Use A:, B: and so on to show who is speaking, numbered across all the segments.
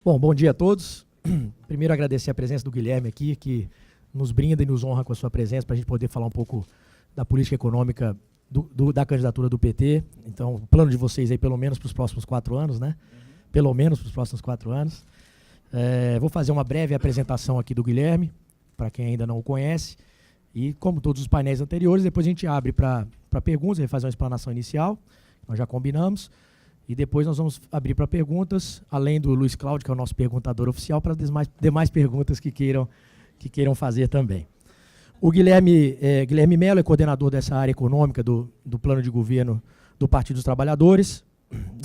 A: Bom, bom dia a todos. Primeiro, agradecer a presença do Guilherme aqui, que nos brinda e nos honra com a sua presença para a gente poder falar um pouco da política econômica da candidatura do PT. Então, o plano de vocês aí, pelo menos para os próximos 4 anos, né? Pelo menos para os próximos 4 anos. Vou fazer uma breve apresentação aqui do Guilherme, para quem ainda não o conhece. E, como todos os painéis anteriores, depois a gente abre para perguntas, vai fazer uma explanação inicial, nós já combinamos. E depois nós vamos abrir para perguntas, além do Luiz Cláudio, que é o nosso perguntador oficial, para as demais perguntas que queiram fazer também. O Guilherme Mello é coordenador dessa área econômica do plano de governo do Partido dos Trabalhadores,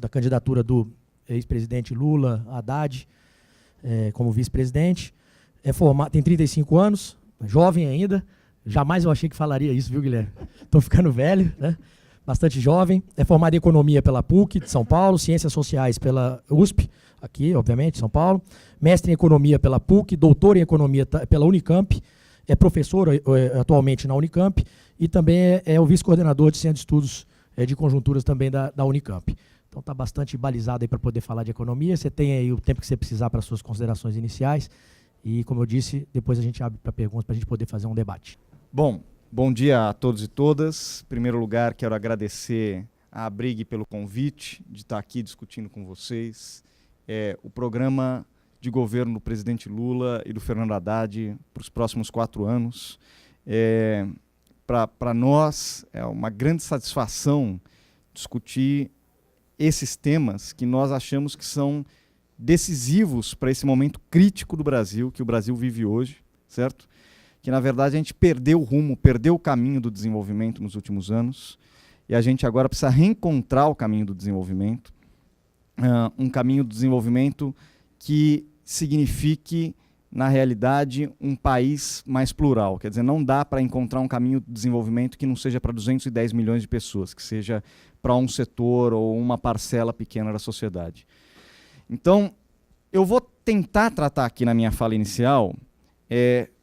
A: da candidatura do ex-presidente Lula Haddad como vice-presidente. Tem 35 anos, jovem ainda. Jamais eu achei que falaria isso, viu, Guilherme? Estou ficando velho, né? Bastante jovem, é formado em Economia pela PUC de São Paulo, Ciências Sociais pela USP, aqui, obviamente, São Paulo, mestre em Economia pela PUC, doutor em Economia pela Unicamp, é professor atualmente na Unicamp e também é o vice-coordenador de Centro de Estudos de Conjunturas também da Unicamp. Então está bastante balizado aí para poder falar de economia, você tem aí o tempo que você precisar para as suas considerações iniciais e, como eu disse, depois a gente abre para perguntas para a gente poder fazer um debate.
B: Bom dia a todos e todas. Em primeiro lugar, quero agradecer à Abrig pelo convite de estar aqui discutindo com vocês o programa de governo do presidente Lula e do Fernando Haddad para os próximos 4 anos. Para nós é uma grande satisfação discutir esses temas que nós achamos que são decisivos para esse momento crítico do Brasil, que o Brasil vive hoje, certo? Que, na verdade, a gente perdeu o rumo, perdeu o caminho do desenvolvimento nos últimos anos, e a gente agora precisa reencontrar o caminho do desenvolvimento, um caminho do desenvolvimento que signifique, na realidade, um país mais plural. Quer dizer, não dá para encontrar um caminho de desenvolvimento que não seja para 210 milhões de pessoas, que seja para um setor ou uma parcela pequena da sociedade. Então, eu vou tentar tratar aqui na minha fala inicial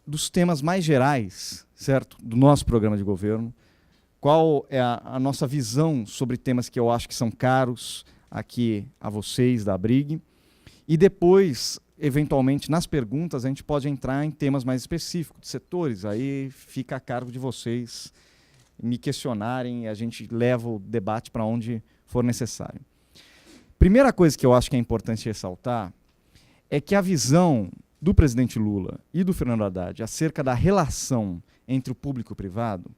B: dos temas mais gerais, certo, do nosso programa de governo, qual é a nossa visão sobre temas que eu acho que são caros aqui a vocês da Abrig, e depois, eventualmente, nas perguntas, a gente pode entrar em temas mais específicos, de setores, aí fica a cargo de vocês me questionarem e a gente leva o debate para onde for necessário. Primeira coisa que eu acho que é importante ressaltar é que a visão do presidente Lula e do Fernando Haddad acerca da relação entre o público e o privado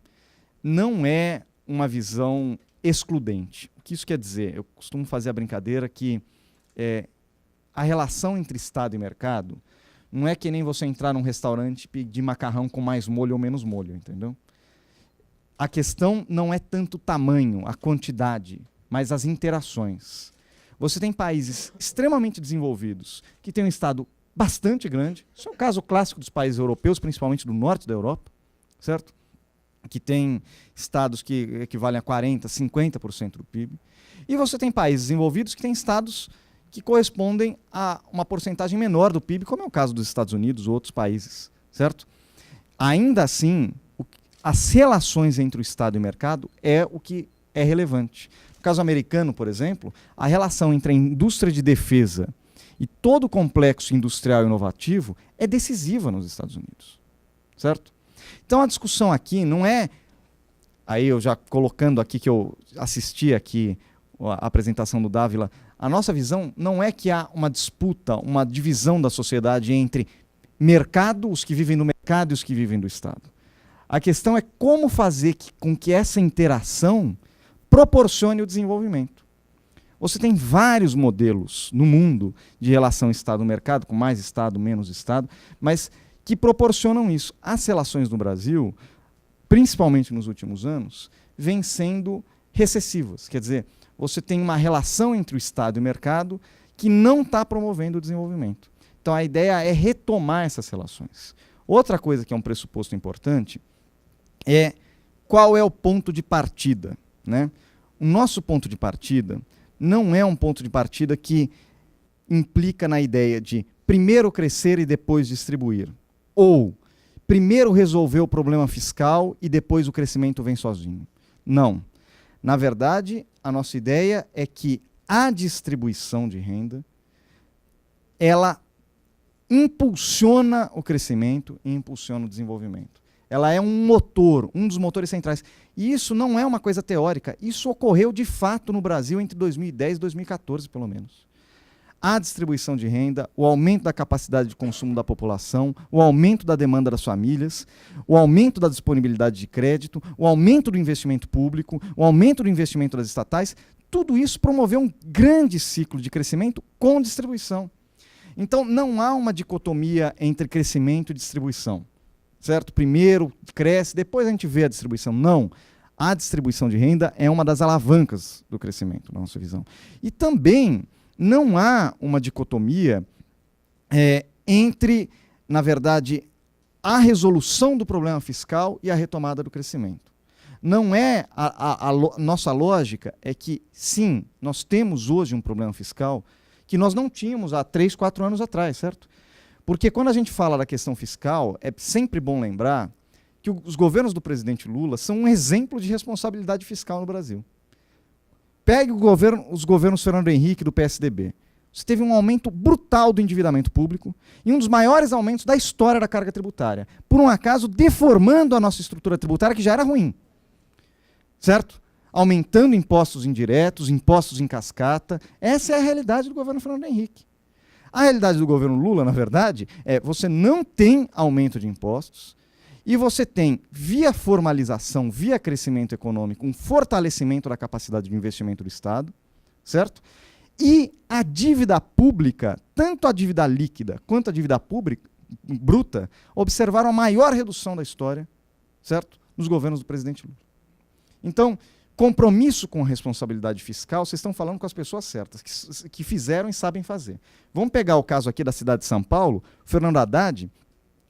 B: não é uma visão excludente. O que isso quer dizer? Eu costumo fazer a brincadeira que a relação entre Estado e mercado não é que nem você entrar num restaurante e pedir macarrão com mais molho ou menos molho, entendeu? A questão não é tanto o tamanho, a quantidade, mas as interações. Você tem países extremamente desenvolvidos que têm um Estado bastante grande. Isso é o caso clássico dos países europeus, principalmente do norte da Europa, certo? Que tem estados que equivalem a 40%, 50% do PIB. E você tem países desenvolvidos que têm estados que correspondem a uma porcentagem menor do PIB, como é o caso dos Estados Unidos ou outros países, certo? Ainda assim, as relações entre o Estado e o mercado é o que é relevante. No caso americano, por exemplo, a relação entre a indústria de defesa e todo o complexo industrial e inovativo é decisiva nos Estados Unidos, certo? Então a discussão aqui não é, aí eu já colocando aqui que eu assisti aqui a apresentação do Dávila, a nossa visão não é que há uma disputa, uma divisão da sociedade entre mercado, os que vivem no mercado e os que vivem do Estado. A questão é como fazer com que essa interação proporcione o desenvolvimento. Você tem vários modelos no mundo de relação Estado-mercado, com mais Estado, menos Estado, mas que proporcionam isso. As relações no Brasil, principalmente nos últimos anos, vêm sendo recessivas. Quer dizer, você tem uma relação entre o Estado e o mercado que não está promovendo o desenvolvimento. Então a ideia é retomar essas relações. Outra coisa que é um pressuposto importante é qual é o ponto de partida, né? O nosso ponto de partida não é um ponto de partida que implica na ideia de primeiro crescer e depois distribuir. Ou primeiro resolver o problema fiscal e depois o crescimento vem sozinho. Não. Na verdade, a nossa ideia é que a distribuição de renda ela impulsiona o crescimento e impulsiona o desenvolvimento. Ela é um motor, um dos motores centrais. E isso não é uma coisa teórica, isso ocorreu de fato no Brasil entre 2010 e 2014, pelo menos. A distribuição de renda, o aumento da capacidade de consumo da população, o aumento da demanda das famílias, o aumento da disponibilidade de crédito, o aumento do investimento público, o aumento do investimento das estatais, tudo isso promoveu um grande ciclo de crescimento com distribuição. Então, não há uma dicotomia entre crescimento e distribuição. Certo? Primeiro cresce, depois a gente vê a distribuição. Não. A distribuição de renda é uma das alavancas do crescimento, na nossa visão. E também não há uma dicotomia entre, na verdade, a resolução do problema fiscal e a retomada do crescimento. Não é nossa lógica é que, sim, nós temos hoje um problema fiscal que nós não tínhamos há 3, 4 anos atrás, certo? Porque quando a gente fala da questão fiscal, é sempre bom lembrar que os governos do presidente Lula são um exemplo de responsabilidade fiscal no Brasil. Pegue os governos Fernando Henrique do PSDB. Você teve um aumento brutal do endividamento público e um dos maiores aumentos da história da carga tributária. Por um acaso, deformando a nossa estrutura tributária, que já era ruim. Certo? Aumentando impostos indiretos, impostos em cascata. Essa é a realidade do governo Fernando Henrique. A realidade do governo Lula, na verdade, é você não tem aumento de impostos e você tem, via formalização, via crescimento econômico, um fortalecimento da capacidade de investimento do Estado, certo? E a dívida pública, tanto a dívida líquida quanto a dívida pública, bruta, observaram a maior redução da história, certo? Nos governos do presidente Lula. Então, compromisso com responsabilidade fiscal, vocês estão falando com as pessoas certas, que fizeram e sabem fazer. Vamos pegar o caso aqui da cidade de São Paulo. O Fernando Haddad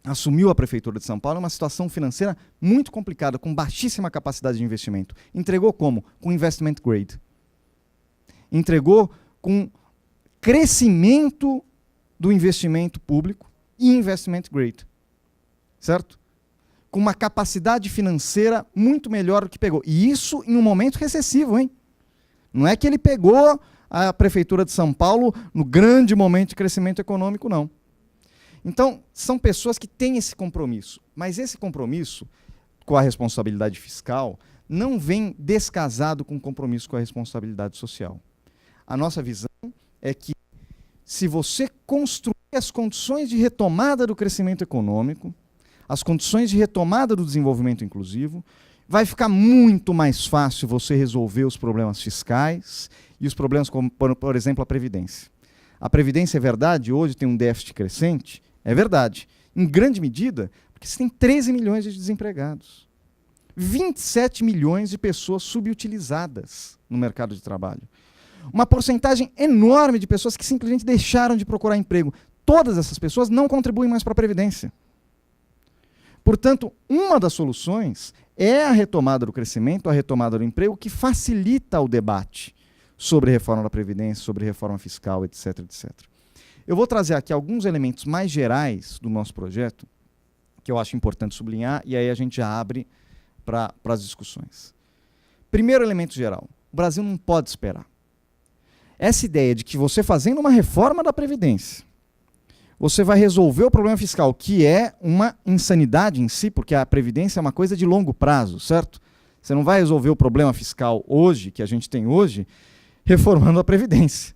B: assumiu a prefeitura de São Paulo em uma situação financeira muito complicada, com baixíssima capacidade de investimento. Entregou como? Com investment grade. Entregou com crescimento do investimento público e investment grade. Certo? Com uma capacidade financeira muito melhor do que pegou. E isso em um momento recessivo, hein? Não é que ele pegou a Prefeitura de São Paulo no grande momento de crescimento econômico, não. Então, são pessoas que têm esse compromisso. Mas esse compromisso com a responsabilidade fiscal não vem descasado com o compromisso com a responsabilidade social. A nossa visão é que, se você construir as condições de retomada do crescimento econômico, as condições de retomada do desenvolvimento inclusivo, vai ficar muito mais fácil você resolver os problemas fiscais e os problemas como, por exemplo, a Previdência. A Previdência, é verdade, hoje tem um déficit crescente, é verdade. Em grande medida, porque você tem 13 milhões de desempregados. 27 milhões de pessoas subutilizadas no mercado de trabalho. Uma porcentagem enorme de pessoas que simplesmente deixaram de procurar emprego. Todas essas pessoas não contribuem mais para a Previdência. Portanto, uma das soluções é a retomada do crescimento, a retomada do emprego, que facilita o debate sobre reforma da Previdência, sobre reforma fiscal, etc, etc. Eu vou trazer aqui alguns elementos mais gerais do nosso projeto, que eu acho importante sublinhar, e aí a gente já abre para as discussões. Primeiro elemento geral, o Brasil não pode esperar. Essa ideia de que você fazendo uma reforma da Previdência, você vai resolver o problema fiscal, que é uma insanidade em si, porque a Previdência é uma coisa de longo prazo, certo? Você não vai resolver o problema fiscal hoje, que a gente tem hoje, reformando a Previdência,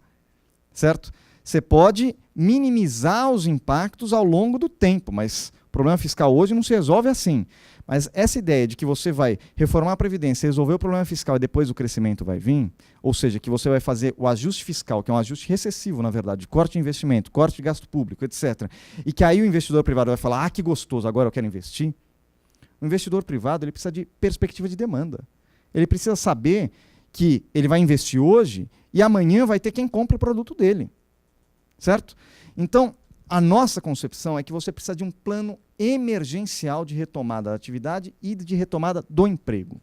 B: certo? Você pode minimizar os impactos ao longo do tempo, mas o problema fiscal hoje não se resolve assim. Mas essa ideia de que você vai reformar a Previdência, resolver o problema fiscal e depois o crescimento vai vir, ou seja, que você vai fazer o ajuste fiscal, que é um ajuste recessivo, na verdade, de corte de investimento, corte de gasto público, etc. E que aí o investidor privado vai falar, que gostoso, agora eu quero investir. O investidor privado ele precisa de perspectiva de demanda. Ele precisa saber que ele vai investir hoje e amanhã vai ter quem compre o produto dele. Certo? Então, a nossa concepção é que você precisa de um plano emergencial de retomada da atividade e de retomada do emprego.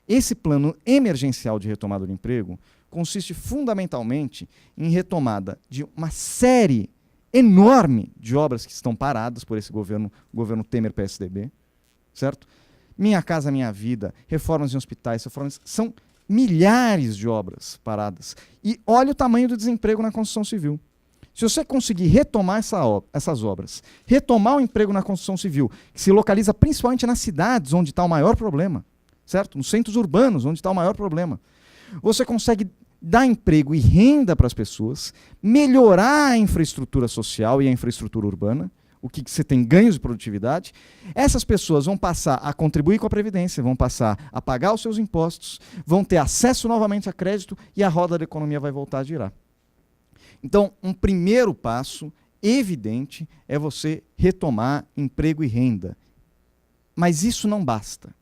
B: Esse plano emergencial de retomada do emprego consiste fundamentalmente em retomada de uma série enorme de obras que estão paradas por esse governo Temer-PSDB, certo? Minha Casa Minha Vida, reformas em hospitais, são milhares de obras paradas. E olha o tamanho do desemprego na construção civil. Se você conseguir retomar essas obras, retomar o emprego na construção civil, que se localiza principalmente nas cidades onde está o maior problema, certo? Nos centros urbanos, onde está o maior problema, você consegue dar emprego e renda para as pessoas, melhorar a infraestrutura social e a infraestrutura urbana, o que você tem ganhos de produtividade, essas pessoas vão passar a contribuir com a Previdência, vão passar a pagar os seus impostos, vão ter acesso novamente a crédito e a roda da economia vai voltar a girar. Então, um primeiro passo evidente é você retomar emprego e renda. Mas isso não basta.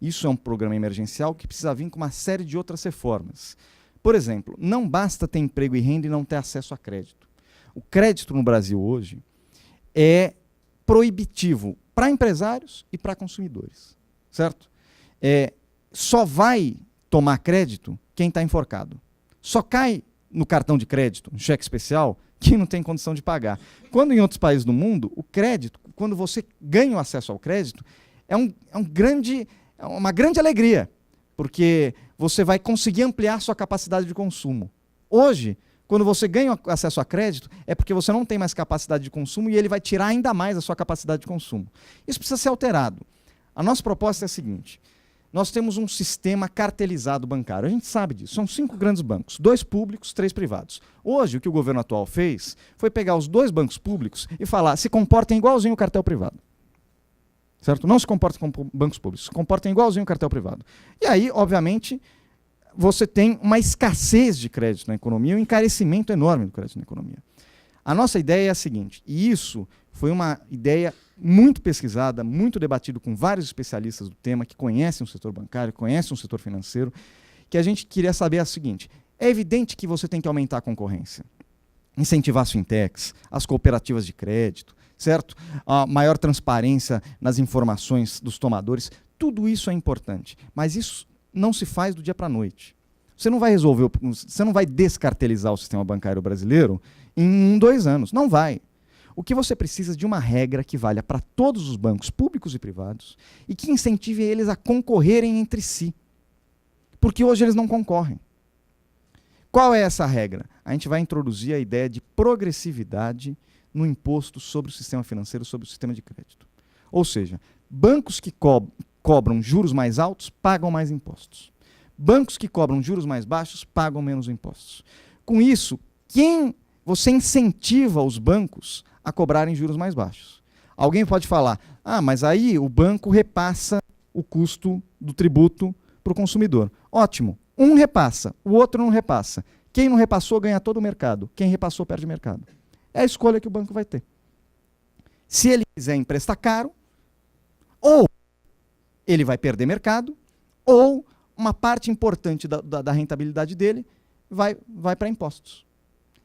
B: Isso é um programa emergencial que precisa vir com uma série de outras reformas. Por exemplo, não basta ter emprego e renda e não ter acesso a crédito. O crédito no Brasil hoje é proibitivo para empresários e para consumidores, certo? Só vai tomar crédito quem está enforcado. Só cai no cartão de crédito, no cheque especial, quem não tem condição de pagar. Quando em outros países do mundo, o crédito, quando você ganha o acesso ao crédito, é uma grande alegria, porque você vai conseguir ampliar sua capacidade de consumo. Hoje, quando você ganha acesso a crédito, é porque você não tem mais capacidade de consumo e ele vai tirar ainda mais a sua capacidade de consumo. Isso precisa ser alterado. A nossa proposta é a seguinte: nós temos um sistema cartelizado bancário. A gente sabe disso. São 5 grandes bancos, 2 públicos, 3 privados. Hoje, o que o governo atual fez foi pegar os 2 bancos públicos e falar: se comportem igualzinho o cartel privado. Certo? Não se comportem como bancos públicos, se comportem igualzinho o cartel privado. E aí, obviamente, você tem uma escassez de crédito na economia, um encarecimento enorme do crédito na economia. A nossa ideia é a seguinte, e isso foi uma ideia muito pesquisada, muito debatida com vários especialistas do tema, que conhecem o setor bancário, conhecem o setor financeiro, que a gente queria saber a seguinte: é evidente que você tem que aumentar a concorrência, incentivar as fintechs, as cooperativas de crédito, certo? A maior transparência nas informações dos tomadores, tudo isso é importante, mas isso não se faz do dia para a noite. Você não vai resolver, você não vai descartelizar o sistema bancário brasileiro em 1, 2 anos. Não vai. O que você precisa é de uma regra que valha para todos os bancos públicos e privados e que incentive eles a concorrerem entre si. Porque hoje eles não concorrem. Qual é essa regra? A gente vai introduzir a ideia de progressividade no imposto sobre o sistema financeiro, sobre o sistema de crédito. Ou seja, bancos que cobram juros mais altos pagam mais impostos. Bancos que cobram juros mais baixos pagam menos impostos. Com isso, você incentiva os bancos a cobrarem juros mais baixos. Alguém pode falar: mas aí o banco repassa o custo do tributo para o consumidor. Ótimo, um repassa, o outro não repassa. Quem não repassou ganha todo o mercado, quem repassou perde o mercado. É a escolha que o banco vai ter. Se ele quiser emprestar caro, ou ele vai perder mercado, ou uma parte importante da rentabilidade dele vai para impostos.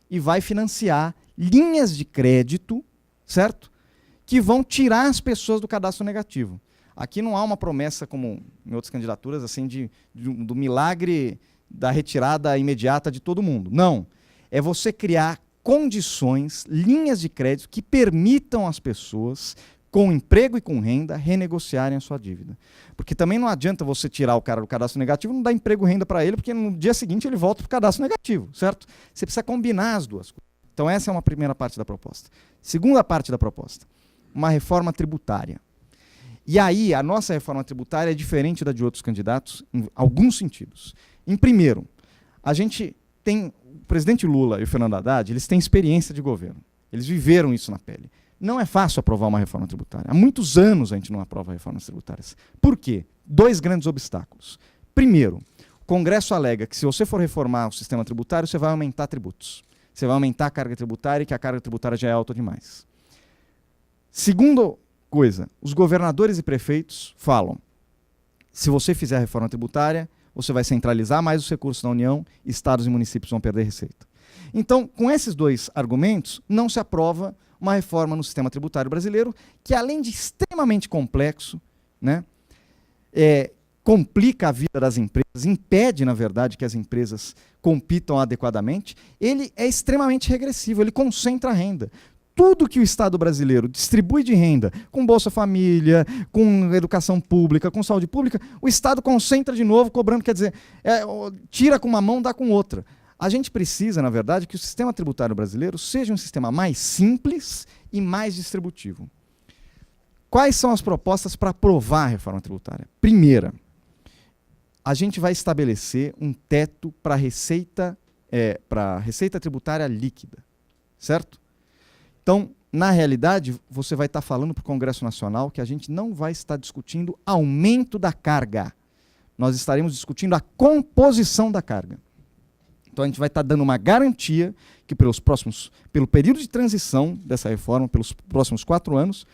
B: E vai financiar linhas de crédito, certo? Que vão tirar as pessoas do cadastro negativo. Aqui não há uma promessa, como em outras candidaturas, assim, do milagre da retirada imediata de todo mundo. Não. É você criar condições, linhas de crédito que permitam às pessoas, com emprego e com renda, renegociarem a sua dívida. Porque também não adianta você tirar o cara do cadastro negativo e não dar emprego e renda para ele, porque no dia seguinte ele volta para o cadastro negativo, certo? Você precisa combinar as duas coisas. Então essa é uma primeira parte da proposta. Segunda parte da proposta, uma reforma tributária. E aí a nossa reforma tributária é diferente da de outros candidatos em alguns sentidos. Em primeiro, a gente tem o presidente Lula e o Fernando Haddad, eles têm experiência de governo. Eles viveram isso na pele. Não é fácil aprovar uma reforma tributária. Há muitos anos a gente não aprova reformas tributárias. Por quê? 2 grandes obstáculos. Primeiro, o Congresso alega que se você for reformar o sistema tributário, você vai aumentar tributos. Você vai aumentar a carga tributária e que a carga tributária já é alta demais. Segunda coisa, os governadores e prefeitos falam: se você fizer a reforma tributária, você vai centralizar mais os recursos da União, estados e municípios vão perder receita. Então, com esses 2 argumentos, não se aprova uma reforma no sistema tributário brasileiro, que além de extremamente complexo, né, complica a vida das empresas, impede, na verdade, que as empresas compitam adequadamente, ele é extremamente regressivo, ele concentra a renda. Tudo que o Estado brasileiro distribui de renda, com Bolsa Família, com educação pública, com saúde pública, o Estado concentra de novo, cobrando, quer dizer, tira com uma mão, dá com outra. A gente precisa, na verdade, que o sistema tributário brasileiro seja um sistema mais simples e mais distributivo. Quais são as propostas para aprovar a reforma tributária? Primeira, a gente vai estabelecer um teto para receita tributária líquida, certo? Então, na realidade, você vai estar falando para o Congresso Nacional que a gente não vai estar discutindo aumento da carga. Nós estaremos discutindo a composição da carga. Então, a gente vai estar dando uma garantia que pelo período de transição dessa reforma, pelos próximos 4 anos,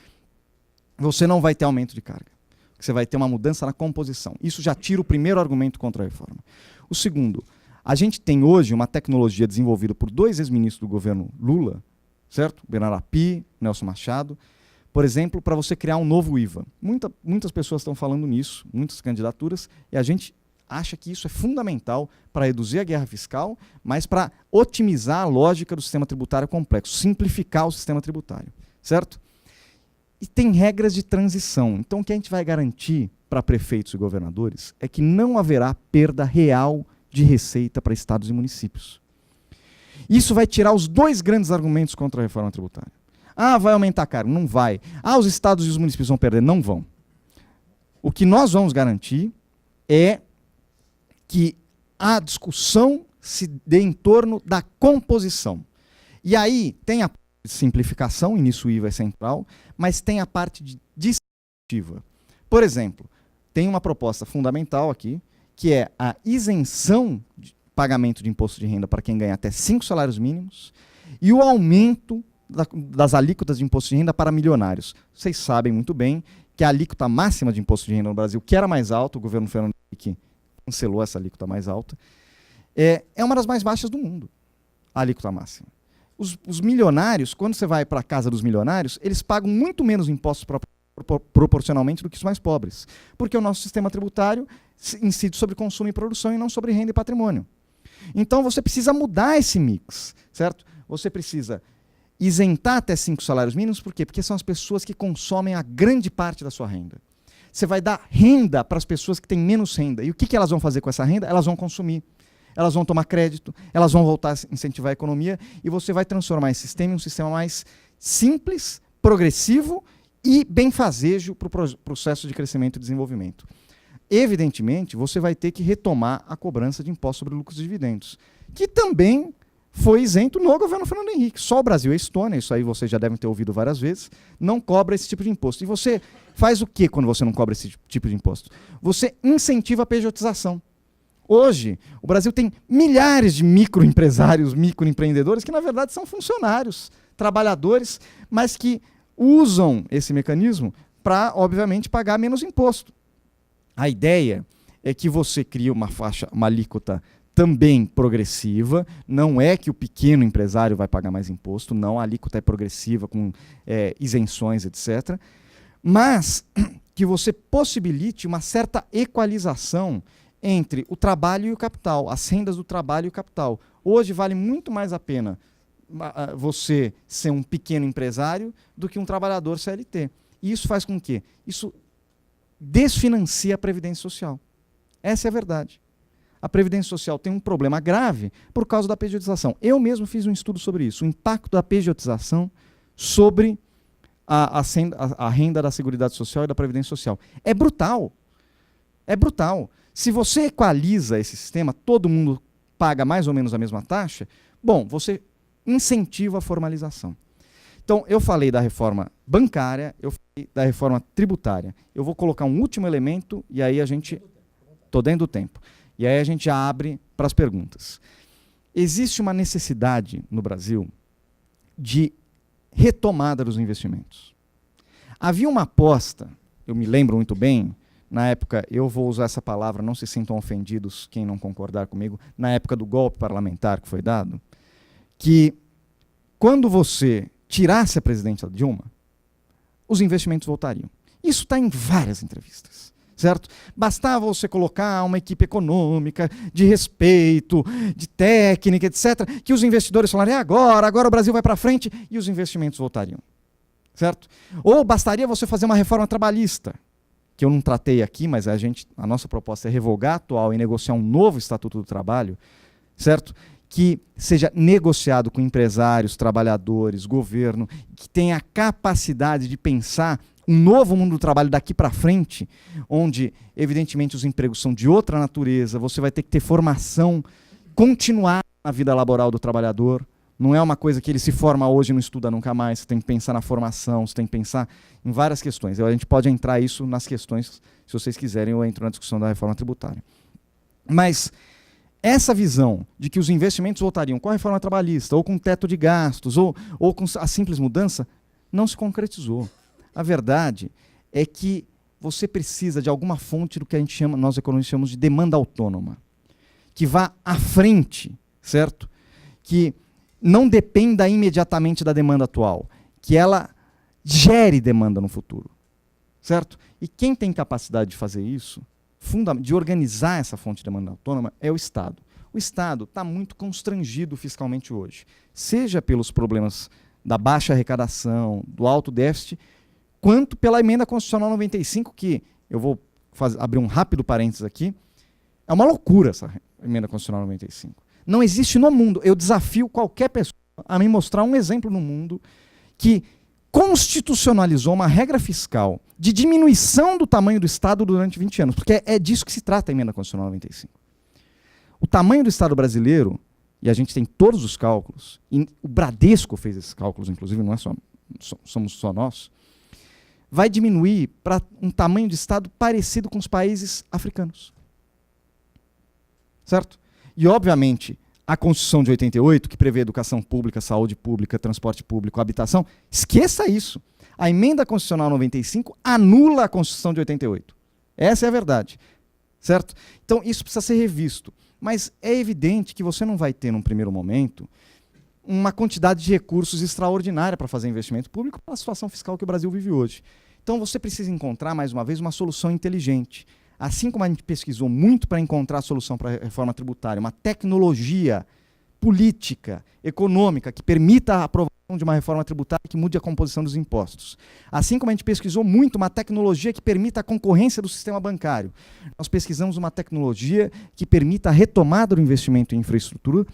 B: você não vai ter aumento de carga. Você vai ter uma mudança na composição. Isso já tira o primeiro argumento contra a reforma. O segundo, a gente tem hoje uma tecnologia desenvolvida por 2 ex-ministros do governo Lula, certo? Bernardo Api, Nelson Machado, por exemplo, para você criar um novo IVA. Muitas pessoas estão falando nisso, muitas candidaturas, e a gente acha que isso é fundamental para reduzir a guerra fiscal, mas para otimizar a lógica do sistema tributário complexo, simplificar o sistema tributário, certo? E tem regras de transição. Então, o que a gente vai garantir para prefeitos e governadores é que não haverá perda real de receita para estados e municípios. Isso vai tirar os 2 grandes argumentos contra a reforma tributária. Ah, vai aumentar a carga? Não vai. Ah, os estados e os municípios vão perder? Não vão. O que nós vamos garantir é que a discussão se dê em torno da composição. E aí tem a simplificação, e nisso o IVA é central, mas tem a parte de distributiva. Por exemplo, tem uma proposta fundamental aqui, que é a isenção de pagamento de imposto de renda para quem ganha até 5 salários mínimos e o aumento das alíquotas de imposto de renda para milionários. Vocês sabem muito bem que a alíquota máxima de imposto de renda no Brasil, que era mais alta, o governo Fernando Henrique cancelou essa alíquota mais alta, é uma das mais baixas do mundo, a alíquota máxima. Os milionários, quando você vai para a casa dos milionários, eles pagam muito menos impostos proporcionalmente do que os mais pobres, porque o nosso sistema tributário incide sobre consumo e produção e não sobre renda e patrimônio. Então você precisa mudar esse mix, certo? Você precisa isentar até 5 salários mínimos, por quê? Porque são as pessoas que consomem a grande parte da sua renda. Você vai dar renda para as pessoas que têm menos renda. E o que elas vão fazer com essa renda? Elas vão consumir, elas vão tomar crédito, elas vão voltar a incentivar a economia e você vai transformar esse sistema em um sistema mais simples, progressivo e benfazejo para o processo de crescimento e desenvolvimento. Evidentemente, você vai ter que retomar a cobrança de imposto sobre lucros e dividendos, que também foi isento no governo Fernando Henrique. Só o Brasil e a Estônia, isso aí vocês já devem ter ouvido várias vezes, não cobra esse tipo de imposto. E você faz o que quando você não cobra esse tipo de imposto? Você incentiva a pejotização. Hoje, o Brasil tem milhares de microempresários, microempreendedores, que na verdade são funcionários, trabalhadores, mas que usam esse mecanismo para, obviamente, pagar menos imposto. A ideia é que você cria uma faixa, uma alíquota também progressiva, não é que o pequeno empresário vai pagar mais imposto, não, a alíquota é progressiva, com isenções, etc., mas que você possibilite uma certa equalização entre o trabalho e o capital, as rendas do trabalho e o capital. Hoje vale muito mais a pena você ser um pequeno empresário do que um trabalhador CLT. E isso faz com que isso desfinancia a Previdência Social. Essa é a verdade. A Previdência Social tem um problema grave por causa da pejotização. Eu mesmo fiz um estudo sobre isso, o impacto da pejotização sobre a renda da Seguridade Social e da Previdência Social. É brutal. É brutal. Se você equaliza esse sistema, todo mundo paga mais ou menos a mesma taxa, bom, você incentiva a formalização. Então, eu falei da reforma bancária, eu falei da reforma tributária. Eu vou colocar um último elemento e aí a gente... Estou dentro do tempo. E aí a gente já abre para as perguntas. Existe uma necessidade no Brasil de retomada dos investimentos. Havia uma aposta, eu me lembro muito bem, na época, eu vou usar essa palavra, não se sintam ofendidos quem não concordar comigo, na época do golpe parlamentar que foi dado, que quando você tirasse a presidenta Dilma, os investimentos voltariam. Isso está em várias entrevistas, certo? Bastava você colocar uma equipe econômica, de respeito, de técnica, etc., que os investidores falariam, agora o Brasil vai para frente e os investimentos voltariam, certo? Ou bastaria você fazer uma reforma trabalhista, que eu não tratei aqui, mas a nossa proposta é revogar a atual e negociar um novo Estatuto do Trabalho, certo? que seja negociado com empresários, trabalhadores, governo, que tenha a capacidade de pensar um novo mundo do trabalho daqui para frente, onde, evidentemente, os empregos são de outra natureza, você vai ter que ter formação continuada na vida laboral do trabalhador. Não é uma coisa que ele se forma hoje e não estuda nunca mais. Você tem que pensar na formação, você tem que pensar em várias questões. A gente pode entrar isso nas questões, se vocês quiserem, eu entro na discussão da reforma tributária. Mas essa visão de que os investimentos voltariam com a reforma trabalhista, ou com teto de gastos, ou com a simples mudança, não se concretizou. A verdade é que você precisa de alguma fonte do que a gente chama, nós economistas chamamos de demanda autônoma, que vá à frente, certo? Que não dependa imediatamente da demanda atual, que ela gere demanda no futuro, certo? E quem tem capacidade de fazer isso, de organizar essa fonte de demanda autônoma, é o Estado. O Estado está muito constrangido fiscalmente hoje, seja pelos problemas da baixa arrecadação, do alto déficit, quanto pela emenda constitucional 95, que eu vou abrir um rápido parênteses aqui, é uma loucura essa emenda constitucional 95. Não existe no mundo, eu desafio qualquer pessoa a me mostrar um exemplo no mundo que constitucionalizou uma regra fiscal de diminuição do tamanho do Estado durante 20 anos, porque é disso que se trata a emenda constitucional 95. O tamanho do Estado brasileiro, e a gente tem todos os cálculos, e o Bradesco fez esses cálculos, inclusive, não é somos só nós, vai diminuir para um tamanho de Estado parecido com os países africanos. Certo? E, obviamente, a Constituição de 88, que prevê educação pública, saúde pública, transporte público, habitação, esqueça isso. A emenda constitucional 95 anula a Constituição de 88. Essa é a verdade. Certo? Então, isso precisa ser revisto. Mas é evidente que você não vai ter, num primeiro momento, uma quantidade de recursos extraordinária para fazer investimento público pela situação fiscal que o Brasil vive hoje. Então, você precisa encontrar, mais uma vez, uma solução inteligente. Assim como a gente pesquisou muito para encontrar a solução para a reforma tributária, uma tecnologia política, econômica, que permita a aprovação de uma reforma tributária que mude a composição dos impostos. Assim como a gente pesquisou muito uma tecnologia que permita a concorrência do sistema bancário, nós pesquisamos uma tecnologia que permita a retomada do investimento em infraestrutura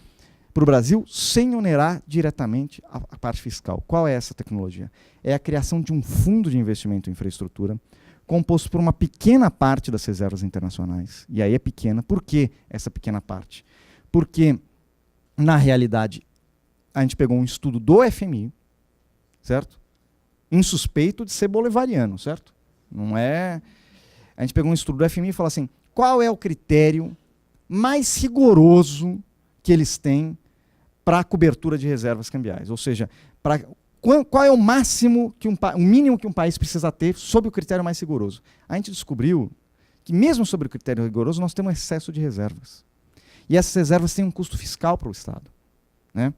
B: para o Brasil sem onerar diretamente a parte fiscal. Qual é essa tecnologia? É a criação de um fundo de investimento em infraestrutura, composto por uma pequena parte das reservas internacionais. E aí é pequena. Por que essa pequena parte? Porque, na realidade, a gente pegou um estudo do FMI, certo? Insuspeito de ser bolivariano, certo? Não é... A gente pegou um estudo do FMI e falou assim, qual é o critério mais rigoroso que eles têm para a cobertura de reservas cambiais? Ou seja, qual é o máximo, o mínimo que um país precisa ter sob o critério mais rigoroso? A gente descobriu que mesmo sobre o critério rigoroso nós temos excesso de reservas. E essas reservas têm um custo fiscal para o Estado. Né?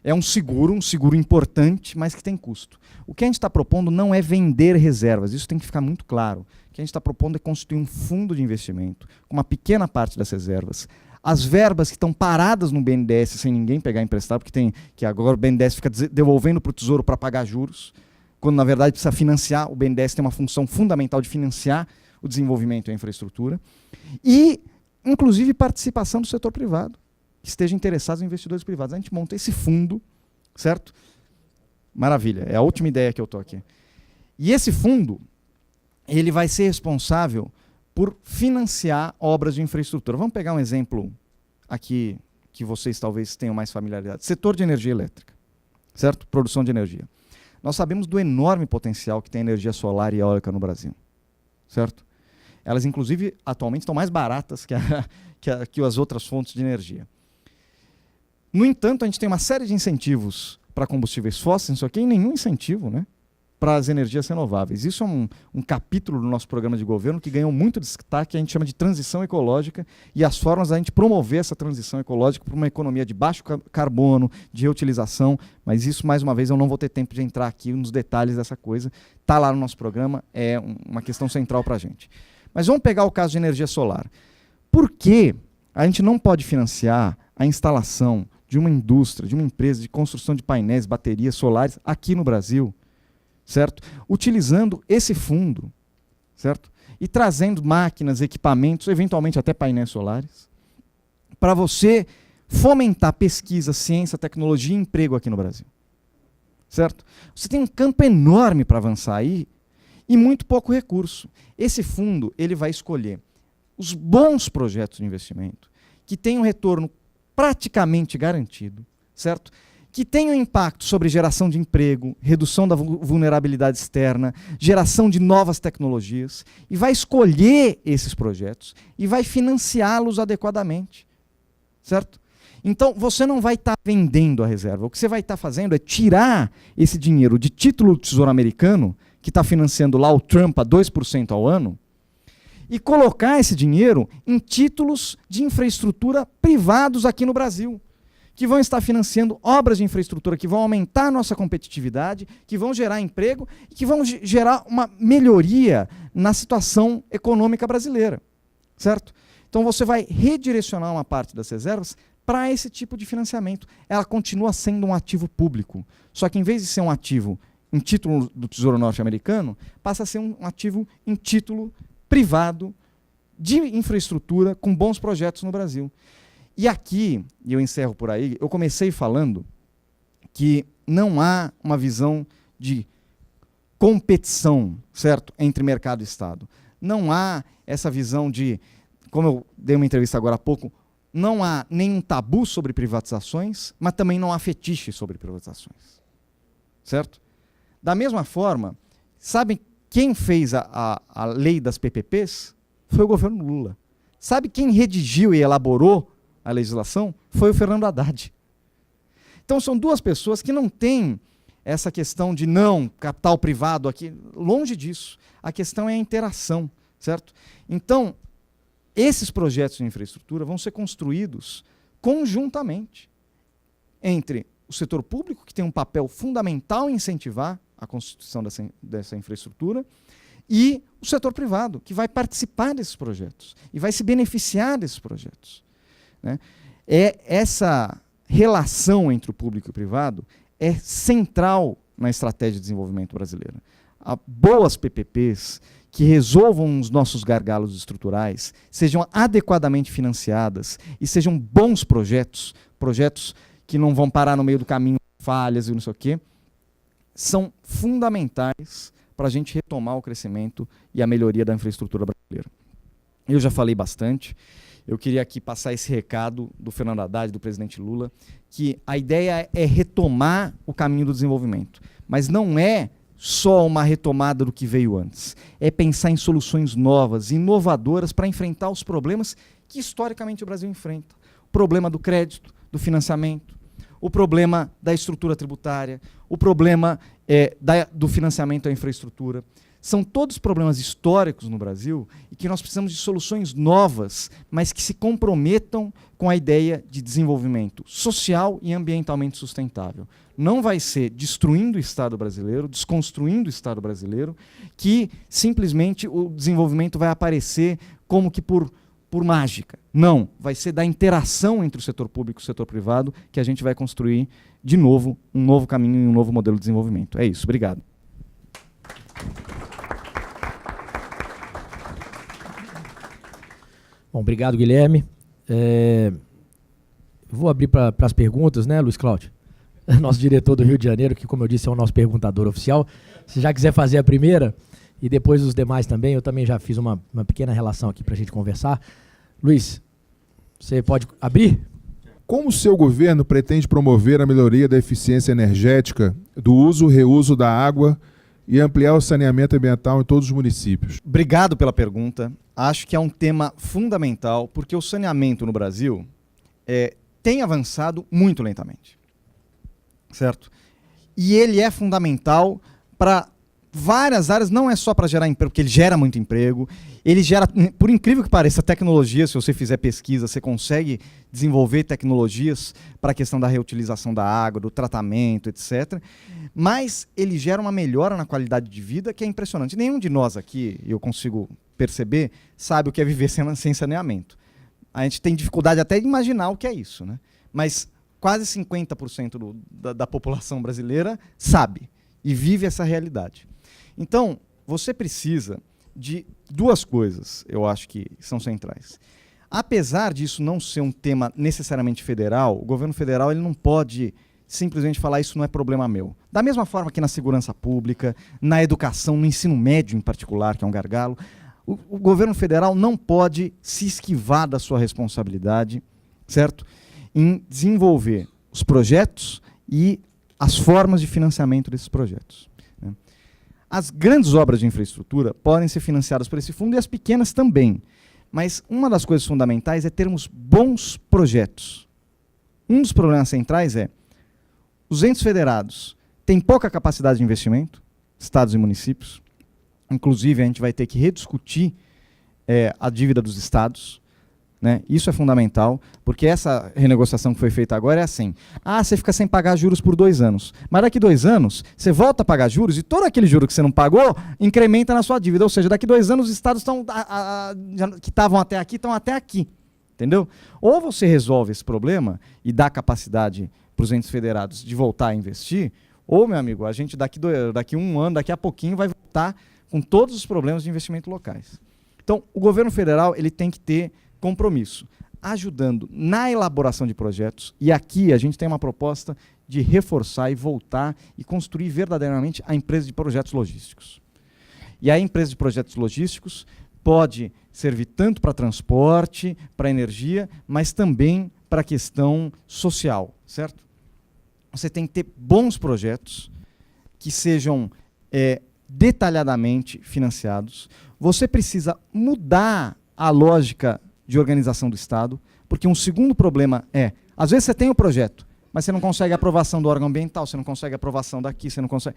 B: É um seguro importante, mas que tem custo. O que a gente está propondo não é vender reservas, isso tem que ficar muito claro. O que a gente está propondo é constituir um fundo de investimento, com uma pequena parte das reservas. As verbas que estão paradas no BNDES sem ninguém pegar emprestado, que agora o BNDES fica devolvendo para o Tesouro para pagar juros, quando na verdade precisa financiar, o BNDES tem uma função fundamental de financiar o desenvolvimento e a infraestrutura, e inclusive participação do setor privado, que esteja interessado em investidores privados. A gente monta esse fundo, certo? Maravilha, é a última ideia que eu estou aqui. E esse fundo, ele vai ser responsável por financiar obras de infraestrutura. Vamos pegar um exemplo aqui que vocês talvez tenham mais familiaridade. Setor de energia elétrica, certo? Produção de energia. Nós sabemos do enorme potencial que tem a energia solar e eólica no Brasil, certo? Elas, inclusive, atualmente estão mais baratas que as outras fontes de energia. No entanto, a gente tem uma série de incentivos para combustíveis fósseis, isso aqui, e nenhum incentivo, né, para as energias renováveis. Isso é um capítulo do nosso programa de governo que ganhou muito destaque, que a gente chama de transição ecológica, e as formas da gente promover essa transição ecológica para uma economia de baixo carbono, de reutilização, mas isso, mais uma vez, eu não vou ter tempo de entrar aqui nos detalhes dessa coisa. Está lá no nosso programa, é uma questão central para a gente. Mas vamos pegar o caso de energia solar. Por que a gente não pode financiar a instalação de uma indústria, de uma empresa de construção de painéis, baterias solares aqui no Brasil, certo? Utilizando esse fundo, certo? E trazendo máquinas, equipamentos, eventualmente até painéis solares, para você fomentar pesquisa, ciência, tecnologia e emprego aqui no Brasil. Certo? Você tem um campo enorme para avançar aí e muito pouco recurso. Esse fundo ele vai escolher os bons projetos de investimento que tenham retorno praticamente garantido, certo? Que tenham impacto sobre geração de emprego, redução da vulnerabilidade externa, geração de novas tecnologias, e vai escolher esses projetos e vai financiá-los adequadamente, certo? Então, você não vai estar vendendo a reserva. O que você vai estar fazendo é tirar esse dinheiro de título do Tesouro Americano, que está financiando lá o Trump a 2% ao ano, e colocar esse dinheiro em títulos de infraestrutura privados aqui no Brasil, que vão estar financiando obras de infraestrutura que vão aumentar a nossa competitividade, que vão gerar emprego e que vão gerar uma melhoria na situação econômica brasileira, certo? Então você vai redirecionar uma parte das reservas para esse tipo de financiamento. Ela continua sendo um ativo público, só que em vez de ser um ativo em título do Tesouro Norte-Americano, passa a ser um ativo em título privado de infraestrutura com bons projetos no Brasil. E aqui, e eu encerro por aí, eu comecei falando que não há uma visão de competição, certo, entre mercado e Estado. Não há essa visão de, como eu dei uma entrevista agora há pouco, não há nenhum tabu sobre privatizações, mas também não há fetiche sobre privatizações. Certo? Da mesma forma, sabem quem fez a lei das PPPs? Foi o governo Lula. Sabe quem redigiu e elaborou a legislação? Foi o Fernando Haddad. Então são duas pessoas que não têm essa questão de não, capital privado aqui, longe disso. A questão é a interação, certo? Então, esses projetos de infraestrutura vão ser construídos conjuntamente entre o setor público, que tem um papel fundamental em incentivar a construção dessa infraestrutura, e o setor privado, que vai participar desses projetos e vai se beneficiar desses projetos. Né? Essa relação entre o público e o privado é central na estratégia de desenvolvimento brasileira. Há boas PPPs que resolvam os nossos gargalos estruturais, sejam adequadamente financiadas e sejam bons projetos, projetos que não vão parar no meio do caminho, falhas e não sei o quê, são fundamentais para a gente retomar o crescimento e a melhoria da infraestrutura brasileira. Eu já falei bastante, eu queria aqui passar esse recado do Fernando Haddad, do presidente Lula, que a ideia é retomar o caminho do desenvolvimento, mas não é só uma retomada do que veio antes. É pensar em soluções novas, inovadoras, para enfrentar os problemas que historicamente o Brasil enfrenta. O problema do crédito, do financiamento, o problema da estrutura tributária, o problema do financiamento à infraestrutura. São todos problemas históricos no Brasil e que nós precisamos de soluções novas, mas que se comprometam com a ideia de desenvolvimento social e ambientalmente sustentável. Não vai ser destruindo o Estado brasileiro, desconstruindo o Estado brasileiro, que simplesmente o desenvolvimento vai aparecer como que por mágica. Não, vai ser da interação entre o setor público e o setor privado que a gente vai construir, de novo, um novo caminho e um novo modelo de desenvolvimento. É isso, obrigado.
A: Bom, obrigado, Guilherme. Vou abrir para as perguntas, né, Luiz Cláudio? Nosso diretor do Rio de Janeiro, que, como eu disse, é o nosso perguntador oficial. Se já quiser fazer a primeira, e depois os demais também, eu também já fiz uma pequena relação aqui para a gente conversar. Luiz, você pode abrir?
C: Como o seu governo pretende promover a melhoria da eficiência energética, do uso e reuso da água e ampliar o saneamento ambiental em todos os municípios?
B: Obrigado pela pergunta. Acho que é um tema fundamental, porque o saneamento no Brasil tem avançado muito lentamente. Certo? E ele é fundamental para várias áreas, não é só para gerar emprego, porque ele gera muito emprego, ele gera, por incrível que pareça, tecnologia. Se você fizer pesquisa, você consegue desenvolver tecnologias para a questão da reutilização da água, do tratamento, etc. Mas ele gera uma melhora na qualidade de vida que é impressionante. Nenhum de nós aqui, eu consigo perceber, sabe o que é viver sem saneamento. A gente tem dificuldade até de imaginar o que é isso, né? Mas quase 50% da população brasileira sabe e vive essa realidade. Então, você precisa de duas coisas, eu acho que são centrais. Apesar disso não ser um tema necessariamente federal, o governo federal ele não pode simplesmente falar isso não é problema meu. Da mesma forma que na segurança pública, na educação, no ensino médio em particular, que é um gargalo, o governo federal não pode se esquivar da sua responsabilidade, certo? Em desenvolver os projetos e as formas de financiamento desses projetos. Né? As grandes obras de infraestrutura podem ser financiadas por esse fundo e as pequenas também. Mas uma das coisas fundamentais é termos bons projetos. Um dos problemas centrais é os entes federados têm pouca capacidade de investimento, estados e municípios. Inclusive, a gente vai ter que rediscutir a dívida dos estados. Né? Isso é fundamental, porque essa renegociação que foi feita agora é assim. Você fica sem pagar juros por 2 anos. Mas daqui 2 anos, você volta a pagar juros e todo aquele juro que você não pagou incrementa na sua dívida. Ou seja, daqui 2 anos os estados que estavam até aqui estão até aqui. Entendeu? Ou você resolve esse problema e dá capacidade para os entes federados de voltar a investir, ou, meu amigo, a gente daqui 1 ano, daqui a pouquinho, vai voltar com todos os problemas de investimento locais. Então, o governo federal ele tem que ter compromisso, ajudando na elaboração de projetos, e aqui a gente tem uma proposta de reforçar e voltar e construir verdadeiramente a empresa de projetos logísticos. E a empresa de projetos logísticos pode servir tanto para transporte, para energia, mas também para a questão social, certo? Você tem que ter bons projetos que sejam detalhadamente financiados. Você precisa mudar a lógica de organização do Estado, porque um segundo problema às vezes você tem o projeto, mas você não consegue a aprovação do órgão ambiental, você não consegue a aprovação daqui, você não consegue...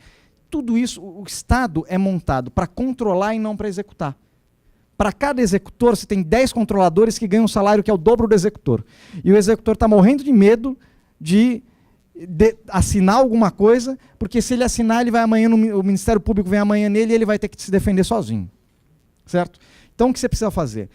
B: Tudo isso, o Estado é montado para controlar e não para executar. Para cada executor, você tem 10 controladores que ganham um salário que é o dobro do executor. E o executor está morrendo de medo de assinar alguma coisa, porque se ele assinar, ele vai amanhã o Ministério Público vem amanhã nele e ele vai ter que se defender sozinho. Certo? Então, o que você precisa fazer?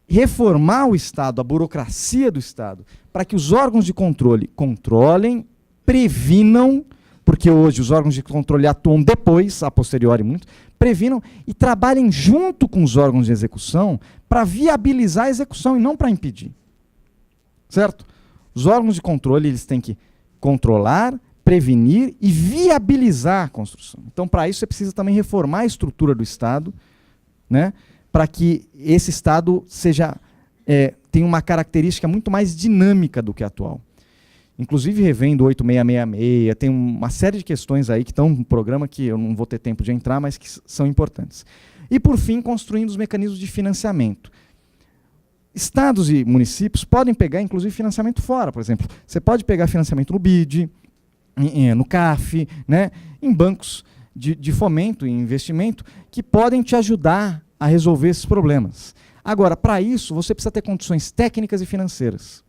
B: Reformar o Estado, a burocracia do Estado, para que os órgãos de controle controlem, previnam, porque hoje os órgãos de controle atuam depois, a posteriori muito, previnam e trabalhem junto com os órgãos de execução para viabilizar a execução e não para impedir. Certo? Os órgãos de controle eles têm que controlar, prevenir e viabilizar a construção. Então, para isso, você precisa também reformar a estrutura do Estado, né, para que esse Estado tenha uma característica muito mais dinâmica do que a atual. Inclusive, revendo 8666, tem uma série de questões aí que estão no programa que eu não vou ter tempo de entrar, mas que são importantes. E, por fim, construindo os mecanismos de financiamento. Estados e municípios podem pegar, inclusive, financiamento fora. Por exemplo, você pode pegar financiamento no BID, no CAF, né, em bancos de fomento e investimento que podem te ajudar a resolver esses problemas. Agora, para isso, você precisa ter condições técnicas e financeiras.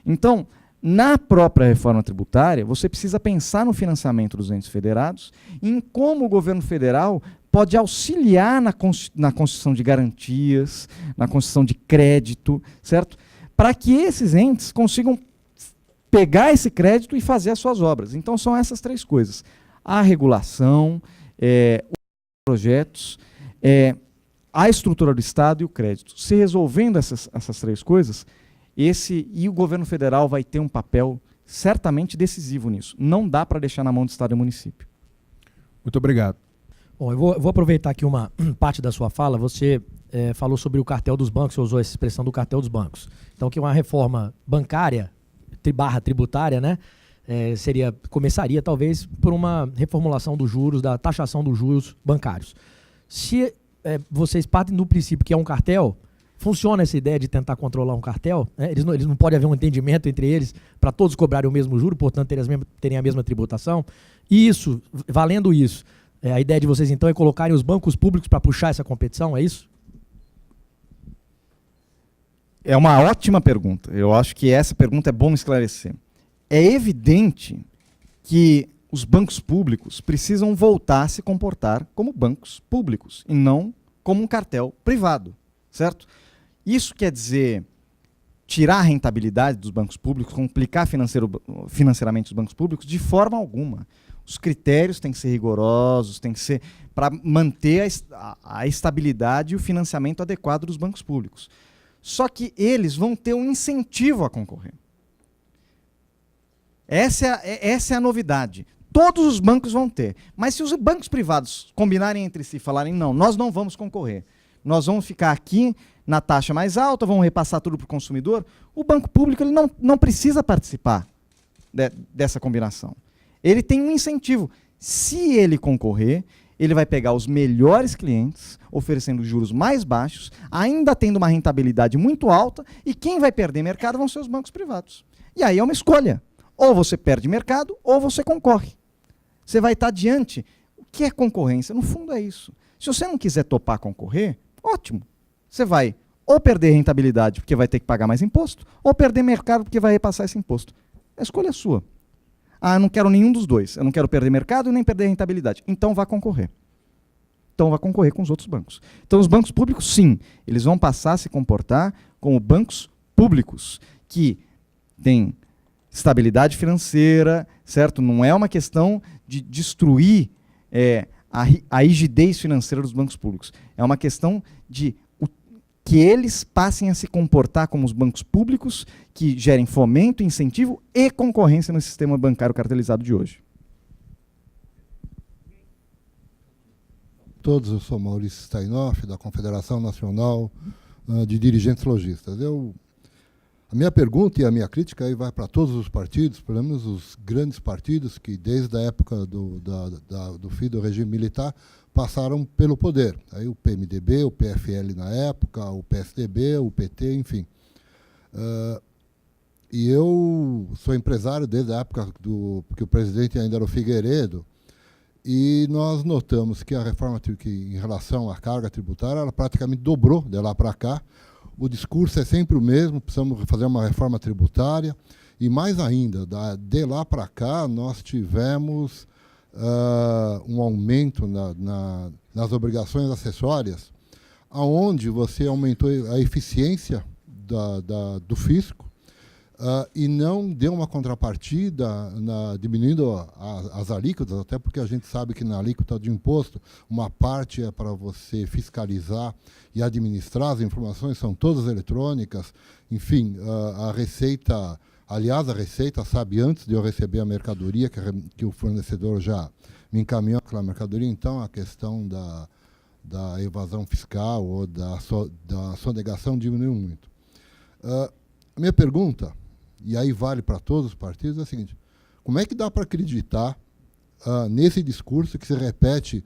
B: Então, na própria reforma tributária, você precisa pensar no financiamento dos entes federados e em como o governo federal pode auxiliar na construção de garantias, na construção de crédito, certo? Para que esses entes consigam pegar esse crédito e fazer as suas obras. Então, são essas 3 coisas. A regulação, os projetos, a estrutura do Estado e o crédito. Se resolvendo essas 3 coisas, o governo federal vai ter um papel certamente decisivo nisso. Não dá para deixar na mão do Estado e município.
C: Muito obrigado.
A: Bom, eu vou aproveitar aqui uma parte da sua fala. Você falou sobre o cartel dos bancos, você usou essa expressão do cartel dos bancos. Então, que uma reforma bancária, tributária, né, começaria talvez por uma reformulação dos juros, da taxação dos juros bancários. Se vocês partem do princípio que é um cartel, funciona essa ideia de tentar controlar um cartel? Né? Eles não pode haver um entendimento entre eles para todos cobrarem o mesmo juro, portanto terem a mesma tributação? E isso, valendo isso, a ideia de vocês, então, é colocarem os bancos públicos para puxar essa competição, é isso?
B: É uma ótima pergunta. Eu acho que essa pergunta é bom esclarecer. É evidente que os bancos públicos precisam voltar a se comportar como bancos públicos e não como um cartel privado, certo? Isso quer dizer tirar a rentabilidade dos bancos públicos, complicar financeiramente os bancos públicos? De forma alguma. Os critérios têm que ser rigorosos, tem que ser para manter a estabilidade e o financiamento adequado dos bancos públicos. Só que eles vão ter um incentivo a concorrer. Essa é a novidade. Todos os bancos vão ter. Mas se os bancos privados combinarem entre si e falarem, não, nós não vamos concorrer, nós vamos ficar aqui na taxa mais alta, vamos repassar tudo para o consumidor, o banco público ele não precisa participar dessa combinação. Ele tem um incentivo. Se ele concorrer, ele vai pegar os melhores clientes, oferecendo juros mais baixos, ainda tendo uma rentabilidade muito alta, e quem vai perder mercado vão ser os bancos privados. E aí é uma escolha. Ou você perde mercado, ou você concorre. Você vai estar diante. O que é concorrência? No fundo é isso. Se você não quiser topar concorrer, ótimo. Você vai ou perder rentabilidade porque vai ter que pagar mais imposto, ou perder mercado porque vai repassar esse imposto. A escolha é sua. Ah, eu não quero nenhum dos dois. Eu não quero perder mercado e nem perder rentabilidade. Então vá concorrer. Então vá concorrer com os outros bancos. Então os bancos públicos, sim, eles vão passar a se comportar como bancos públicos, que têm estabilidade financeira, certo? Não é uma questão de destruir a rigidez financeira dos bancos públicos. É uma questão de que eles passem a se comportar como os bancos públicos que gerem fomento, incentivo e concorrência no sistema bancário cartelizado de hoje.
D: Todos, eu sou Maurício Steinoff, da Confederação Nacional de Dirigentes Lojistas. A minha pergunta e a minha crítica aí vai para todos os partidos, pelo menos os grandes partidos que desde a época do fim do regime militar passaram pelo poder. Aí o PMDB, o PFL na época, o PSDB, o PT, enfim. E eu sou empresário desde a época que o presidente ainda era o Figueiredo, e nós notamos que a reforma em relação à carga tributária, ela praticamente dobrou de lá para cá. O discurso é sempre o mesmo, precisamos fazer uma reforma tributária. E mais ainda, de lá para cá, nós tivemos um aumento nas obrigações acessórias, onde você aumentou a eficiência do fisco e não deu uma contrapartida diminuindo as alíquotas, até porque a gente sabe que na alíquota de imposto, uma parte é para você fiscalizar e administrar, as informações são todas eletrônicas, enfim, a Receita... Aliás, a Receita sabe antes de eu receber a mercadoria, que o fornecedor já me encaminhou aquela mercadoria, então a questão da evasão fiscal ou da sonegação diminuiu muito. A minha pergunta, e aí vale para todos os partidos, é a seguinte: como é que dá para acreditar nesse discurso que se repete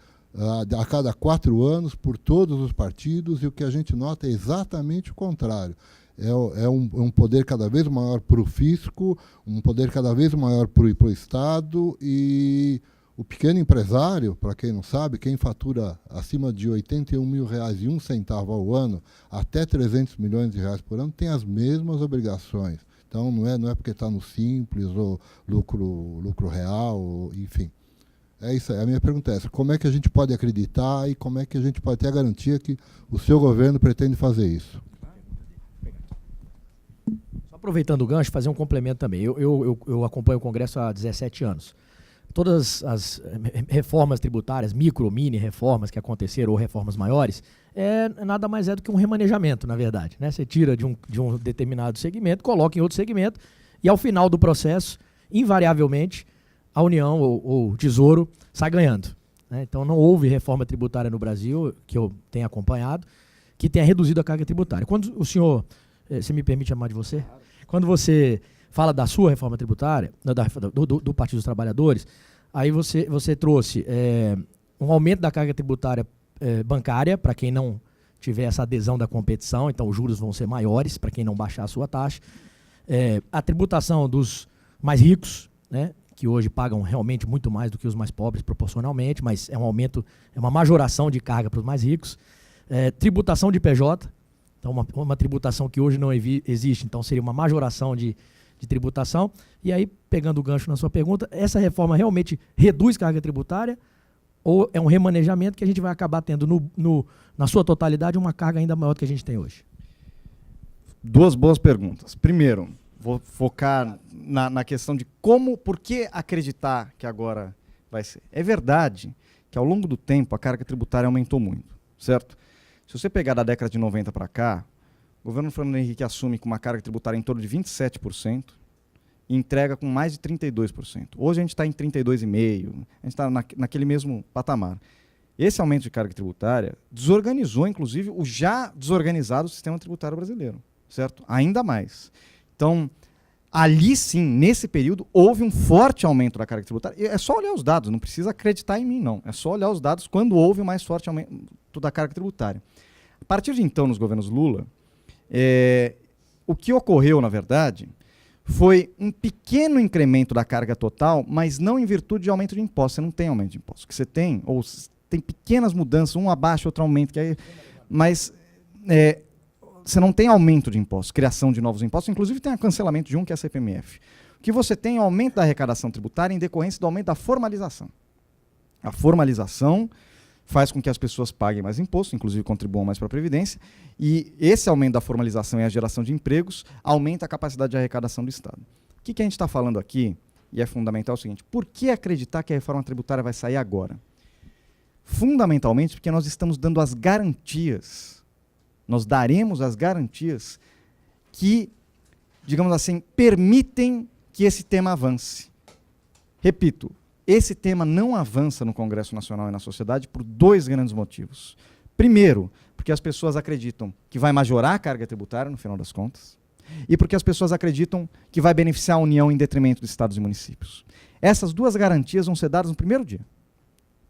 D: a cada 4 anos por todos os partidos, e o que a gente nota é exatamente o contrário? É um poder cada vez maior para o fisco, um poder cada vez maior para o Estado, e o pequeno empresário, para quem não sabe, quem fatura acima de R$81.001 ao ano, até R$300 milhões por ano, tem as mesmas obrigações. Então, não é porque está no Simples, ou lucro real, ou, enfim. É isso aí. A minha pergunta é essa: como é que a gente pode acreditar e como é que a gente pode ter a garantia que o seu governo pretende fazer isso?
A: Aproveitando o gancho, fazer um complemento também. Eu acompanho o Congresso há 17 anos. Todas as reformas tributárias, micro, mini reformas que aconteceram, ou reformas maiores, nada mais é do que um remanejamento, na verdade, né? Você tira de um determinado segmento, coloca em outro segmento, e ao final do processo, invariavelmente, a União ou o Tesouro sai ganhando, né? Então não houve reforma tributária no Brasil, que eu tenho acompanhado, que tenha reduzido a carga tributária. Quando o senhor, você me permite chamar de você? Quando você fala da sua reforma tributária, do Partido dos Trabalhadores, aí você trouxe um aumento da carga tributária bancária, para quem não tiver essa adesão da competição, então os juros vão ser maiores para quem não baixar a sua taxa. A tributação dos mais ricos, né, que hoje pagam realmente muito mais do que os mais pobres proporcionalmente, mas é um aumento, é uma majoração de carga para os mais ricos. Tributação de PJ, então uma tributação que hoje não existe, então seria uma majoração de tributação. E aí, pegando o gancho na sua pergunta, essa reforma realmente reduz carga tributária ou é um remanejamento que a gente vai acabar tendo na sua totalidade uma carga ainda maior do que a gente tem hoje?
B: Duas boas perguntas. Primeiro, vou focar na questão de por que acreditar que agora vai ser. É verdade que ao longo do tempo a carga tributária aumentou muito, certo? Se você pegar da década de 90 para cá, o governo Fernando Henrique assume com uma carga tributária em torno de 27% e entrega com mais de 32%. Hoje a gente está em 32,5%, a gente está naquele mesmo patamar. Esse aumento de carga tributária desorganizou, inclusive, o já desorganizado sistema tributário brasileiro, certo? Ainda mais. Então, ali sim, nesse período, houve um forte aumento da carga tributária. E é só olhar os dados, não precisa acreditar em mim, não. É só olhar os dados quando houve o mais forte aumento da carga tributária. A partir de então, nos governos Lula, o que ocorreu, na verdade, foi um pequeno incremento da carga total, mas não em virtude de aumento de impostos. Você não tem aumento de impostos. O que você tem, ou tem pequenas mudanças, um abaixo, outro aumento, mas você não tem aumento de impostos, criação de novos impostos, inclusive tem o cancelamento de um, que é a CPMF. O que você tem é aumento da arrecadação tributária em decorrência do aumento da formalização. A formalização faz com que as pessoas paguem mais imposto, inclusive contribuam mais para a Previdência, e esse aumento da formalização e a geração de empregos aumenta a capacidade de arrecadação do Estado. O que a gente está falando aqui, e é fundamental, é o seguinte: por que acreditar que a reforma tributária vai sair agora? Fundamentalmente porque nós estamos dando as garantias, nós daremos as garantias que, digamos assim, permitem que esse tema avance. Repito, esse tema não avança no Congresso Nacional e na sociedade por dois grandes motivos. Primeiro, porque as pessoas acreditam que vai majorar a carga tributária, no final das contas, e porque as pessoas acreditam que vai beneficiar a União em detrimento dos estados e municípios. Essas duas garantias vão ser dadas no primeiro dia,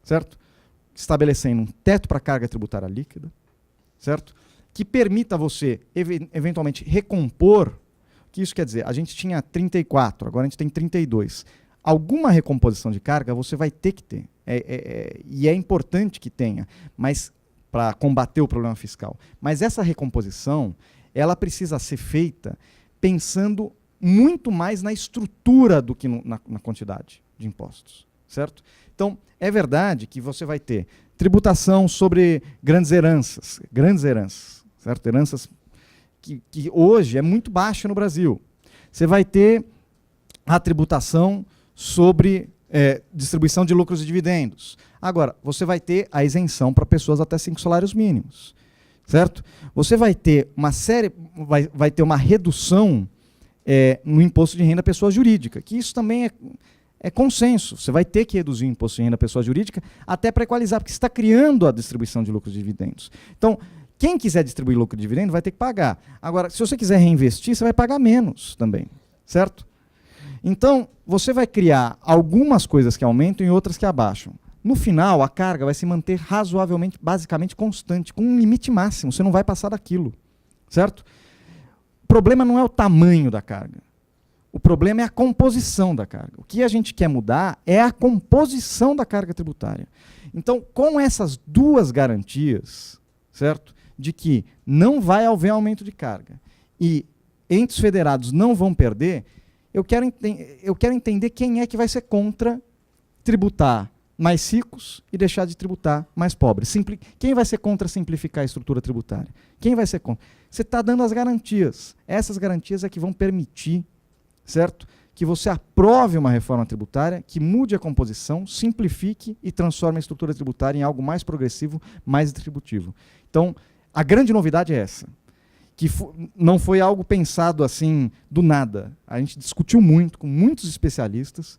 B: certo? Estabelecendo um teto para a carga tributária líquida, certo? Que permita você, eventualmente, recompor. O que isso quer dizer? A gente tinha 34, agora a gente tem 32. Alguma recomposição de carga você vai ter que ter. E é importante que tenha, mas para combater o problema fiscal. Mas essa recomposição, ela precisa ser feita pensando muito mais na estrutura do que na quantidade de impostos, certo? Então, é verdade que você vai ter tributação sobre grandes heranças, certo? Heranças que hoje é muito baixa no Brasil. Você vai ter a tributação sobre distribuição de lucros e dividendos. Agora, você vai ter a isenção para pessoas até 5 salários mínimos, certo? Você vai ter uma série, vai ter uma redução no imposto de renda pessoa jurídica, que isso também é consenso. Você vai ter que reduzir o imposto de renda pessoa jurídica até para equalizar, porque você está criando a distribuição de lucros e dividendos. Então, quem quiser distribuir lucro e dividendo vai ter que pagar. Agora, se você quiser reinvestir, você vai pagar menos também, certo? Então, você vai criar algumas coisas que aumentam e outras que abaixam. No final, a carga vai se manter razoavelmente, basicamente constante, com um limite máximo. Você não vai passar daquilo, certo? O problema não é o tamanho da carga. O problema é a composição da carga. O que a gente quer mudar é a composição da carga tributária. Então, com essas duas garantias, certo? De que não vai haver aumento de carga e entes federados não vão perder, eu quero entender quem é que vai ser contra tributar mais ricos e deixar de tributar mais pobres. Quem vai ser contra simplificar a estrutura tributária? Quem vai ser contra? Você está dando as garantias. Essas garantias é que vão permitir, certo? Que você aprove uma reforma tributária que mude a composição, simplifique e transforme a estrutura tributária em algo mais progressivo, mais distributivo. Então, a grande novidade é essa, que não foi algo pensado assim do nada. A gente discutiu muito com muitos especialistas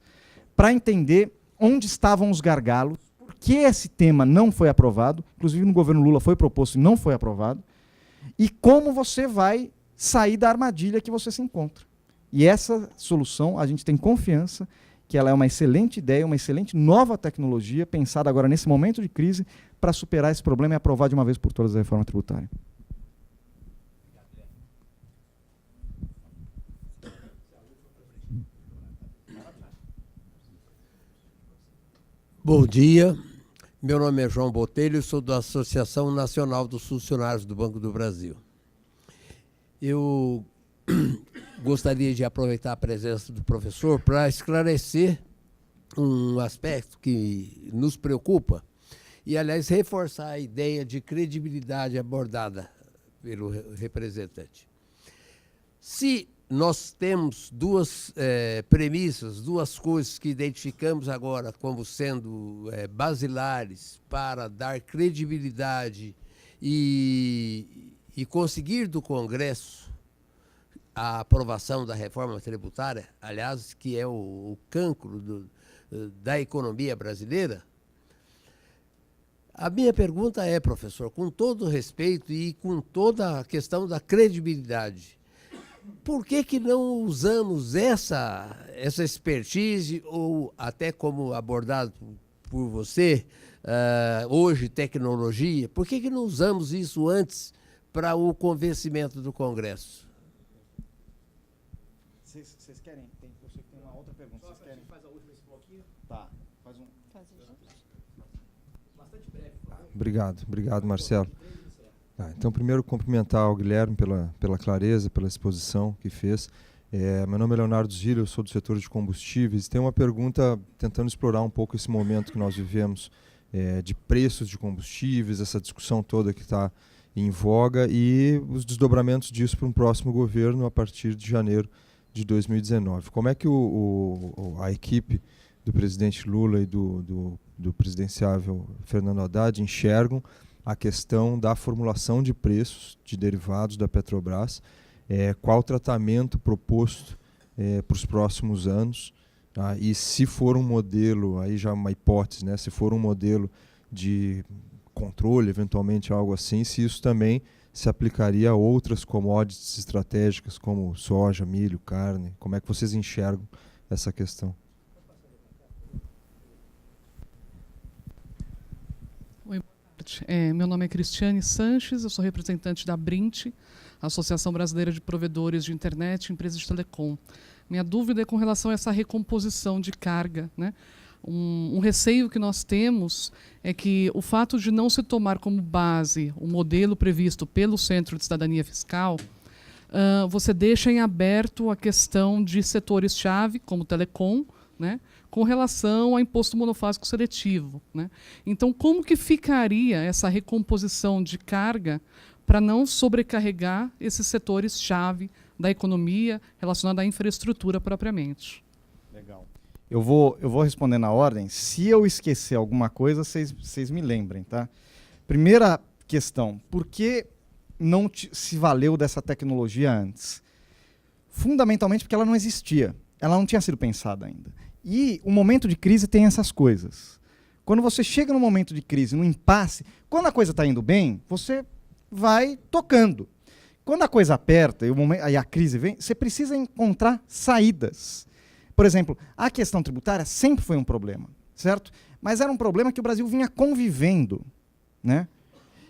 B: para entender onde estavam os gargalos, por que esse tema não foi aprovado, inclusive no governo Lula foi proposto e não foi aprovado, e como você vai sair da armadilha que você se encontra. E essa solução, a gente tem confiança que ela é uma excelente ideia, uma excelente nova tecnologia, pensada agora nesse momento de crise, para superar esse problema e aprovar de uma vez por todas a reforma tributária.
E: Bom dia, meu nome é João Botelho e sou da Associação Nacional dos Funcionários do Banco do Brasil. Eu gostaria de aproveitar a presença do professor para esclarecer um aspecto que nos preocupa e, aliás, reforçar a ideia de credibilidade abordada pelo representante. Se nós temos duas premissas, duas coisas que identificamos agora como sendo basilares para dar credibilidade e e conseguir do Congresso a aprovação da reforma tributária, aliás, que é o cancro da economia brasileira, a minha pergunta é, professor, com todo o respeito e com toda a questão da credibilidade, por que não usamos essa expertise, ou até como abordado por você, hoje, tecnologia, por que não usamos isso antes para o convencimento do Congresso?
B: Vocês querem? Eu sei que tem uma outra pergunta. Vocês querem? Faz a última esse bloquinho? Tá, faz um.
A: Bastante breve.
F: Obrigado, Marcelo. Então, primeiro, cumprimentar o Guilherme pela clareza, pela exposição que fez. Meu nome é Leonardo Zilli, eu sou do setor de combustíveis. Tem uma pergunta tentando explorar um pouco esse momento que nós vivemos de preços de combustíveis, essa discussão toda que está em voga e os desdobramentos disso para um próximo governo a partir de janeiro de 2019. Como é que a equipe do presidente Lula e do presidenciável Fernando Haddad enxergam a questão da formulação de preços de derivados da Petrobras, qual o tratamento proposto para os próximos anos, tá? E se for um modelo, aí já uma hipótese, né? Se for um modelo de controle, eventualmente algo assim, se isso também se aplicaria a outras commodities estratégicas como soja, milho, carne, como é que vocês enxergam essa questão?
G: Meu nome é Cristiane Sanches, eu sou representante da Brint, Associação Brasileira de Provedores de Internet e Empresas de Telecom. Minha dúvida é com relação a essa recomposição de carga, né? Um receio que nós temos é que o fato de não se tomar como base o modelo previsto pelo Centro de Cidadania Fiscal, você deixa em aberto a questão de setores-chave, como telecom, né, com relação ao imposto monofásico seletivo, né? Então, como que ficaria essa recomposição de carga para não sobrecarregar esses setores-chave da economia relacionada à infraestrutura propriamente?
B: Legal. Eu vou responder na ordem. Se eu esquecer alguma coisa, vocês me lembrem, tá? Primeira questão, por que não se valeu dessa tecnologia antes? Fundamentalmente porque ela não existia. Ela não tinha sido pensada ainda. E o momento de crise tem essas coisas. Quando você chega no momento de crise, no impasse, quando a coisa está indo bem, você vai tocando. Quando a coisa aperta e a crise vem, você precisa encontrar saídas. Por exemplo, a questão tributária sempre foi um problema, certo? Mas era um problema que o Brasil vinha convivendo, né?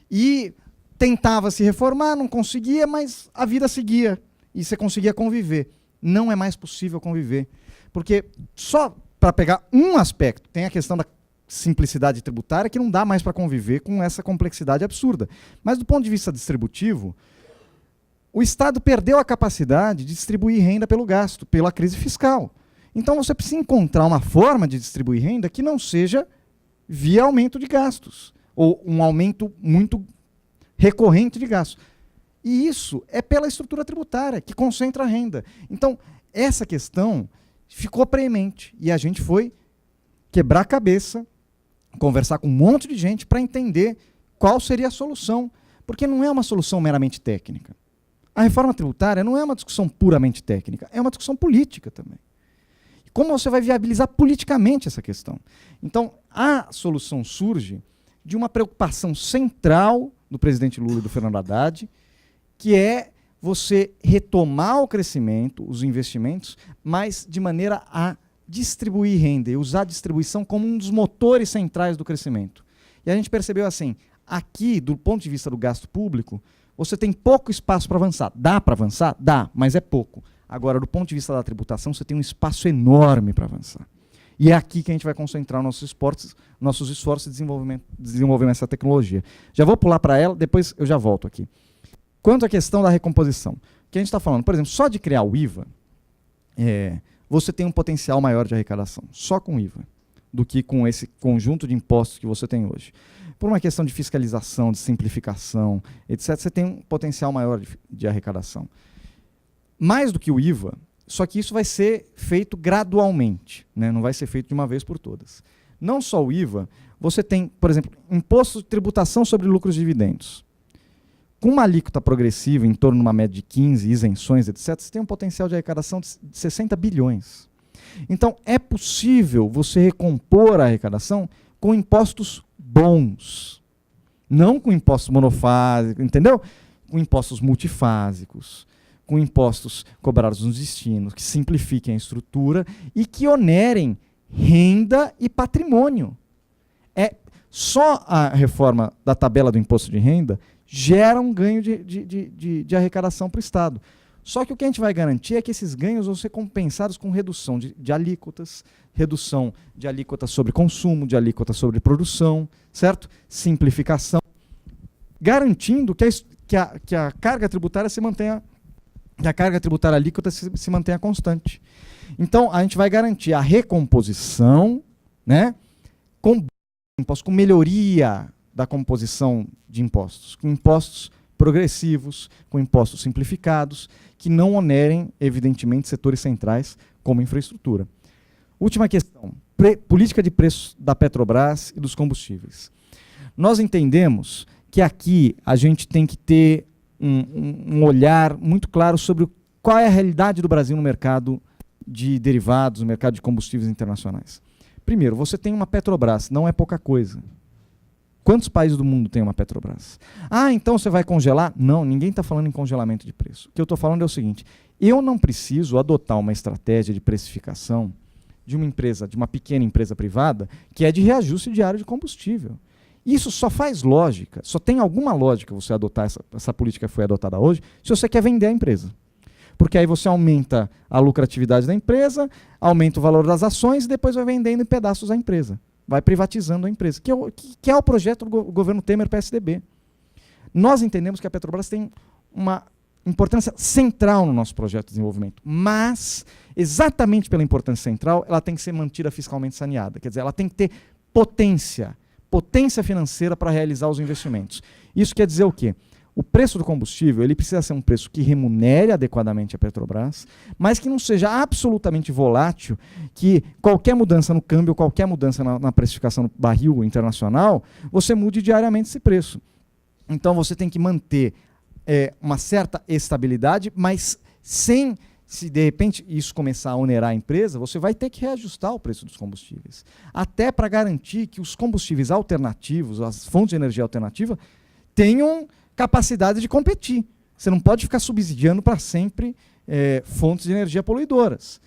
B: E tentava se reformar, não conseguia, mas a vida seguia e você conseguia conviver. Não é mais possível conviver. Porque só para pegar um aspecto, tem a questão da simplicidade tributária, que não dá mais para conviver com essa complexidade absurda. Mas do ponto de vista distributivo, o Estado perdeu a capacidade de distribuir renda pelo gasto, pela crise fiscal. Então você precisa encontrar uma forma de distribuir renda que não seja via aumento de gastos, ou um aumento muito recorrente de gastos. E isso é pela estrutura tributária, que concentra a renda. Então, essa questão ficou premente e a gente foi quebrar a cabeça, conversar com um monte de gente para entender qual seria a solução, porque não é uma solução meramente técnica. A reforma tributária não é uma discussão puramente técnica, é uma discussão política também. Como você vai viabilizar politicamente essa questão? Então, a solução surge de uma preocupação central do presidente Lula e do Fernando Haddad, que é você retomar o crescimento, os investimentos, mas de maneira a distribuir renda e usar a distribuição como um dos motores centrais do crescimento. E a gente percebeu assim, aqui, do ponto de vista do gasto público, você tem pouco espaço para avançar. Dá para avançar? Dá, mas é pouco. Agora, do ponto de vista da tributação, você tem um espaço enorme para avançar. E é aqui que a gente vai concentrar nossos esforços de desenvolvimento dessa tecnologia. Já vou pular para ela, depois eu já volto aqui. Quanto à questão da recomposição, que a gente está falando, por exemplo, só de criar o IVA, você tem um potencial maior de arrecadação, só com o IVA, do que com esse conjunto de impostos que você tem hoje. Por uma questão de fiscalização, de simplificação, etc., você tem um potencial maior de arrecadação. Mais do que o IVA, só que isso vai ser feito gradualmente, né? Não vai ser feito de uma vez por todas. Não só o IVA, você tem, por exemplo, imposto de tributação sobre lucros e dividendos. com uma alíquota progressiva em torno de uma média de 15, isenções, etc., você tem um potencial de arrecadação de 60 bilhões. Então, é possível você recompor a arrecadação com impostos bons, não com impostos monofásicos, entendeu? Com impostos multifásicos, com impostos cobrados nos destinos, que simplifiquem a estrutura e que onerem renda e patrimônio. Só a reforma da tabela do imposto de renda gera um ganho de arrecadação para o Estado. Só que o que a gente vai garantir é que esses ganhos vão ser compensados com redução de alíquotas, redução de alíquotas sobre consumo, de alíquotas sobre produção, certo? Simplificação, garantindo que a carga tributária se mantenha, que a carga tributária alíquota se mantenha constante. Então, a gente vai garantir a recomposição, né, com impostos, com melhoria da composição de impostos, com impostos progressivos, com impostos simplificados, que não onerem, evidentemente, setores centrais como infraestrutura. Última questão, política de preços da Petrobras e dos combustíveis. Nós entendemos que aqui a gente tem que ter um olhar muito claro sobre qual é a realidade do Brasil no mercado de derivados, no mercado de combustíveis internacionais. Primeiro, você tem uma Petrobras, não é pouca coisa. Quantos países do mundo tem uma Petrobras? Ah, então você vai congelar? Não, ninguém está falando em congelamento de preço. O que eu estou falando é o seguinte, eu não preciso adotar uma estratégia de precificação de uma empresa, de uma pequena empresa privada, que é de reajuste diário de combustível. Isso só faz lógica, só tem alguma lógica você adotar essa política que foi adotada hoje, se você quer vender a empresa. Porque aí você aumenta a lucratividade da empresa, aumenta o valor das ações e depois vai vendendo em pedaços a empresa. Vai privatizando a empresa, que é o projeto do governo Temer-PSDB. Nós entendemos que a Petrobras tem uma importância central no nosso projeto de desenvolvimento, mas, exatamente pela importância central, ela tem que ser mantida fiscalmente saneada. Quer dizer, ela tem que ter potência financeira para realizar os investimentos. Isso quer dizer o quê? O preço do combustível ele precisa ser um preço que remunere adequadamente a Petrobras, mas que não seja absolutamente volátil, que qualquer mudança no câmbio, qualquer mudança na precificação do barril internacional, você mude diariamente esse preço. Então você tem que manter uma certa estabilidade, mas sem, se de repente isso começar a onerar a empresa, você vai ter que reajustar o preço dos combustíveis. Até para garantir que os combustíveis alternativos, as fontes de energia alternativa, tenham capacidade de competir. Você não pode ficar subsidiando para sempre fontes de energia poluidoras,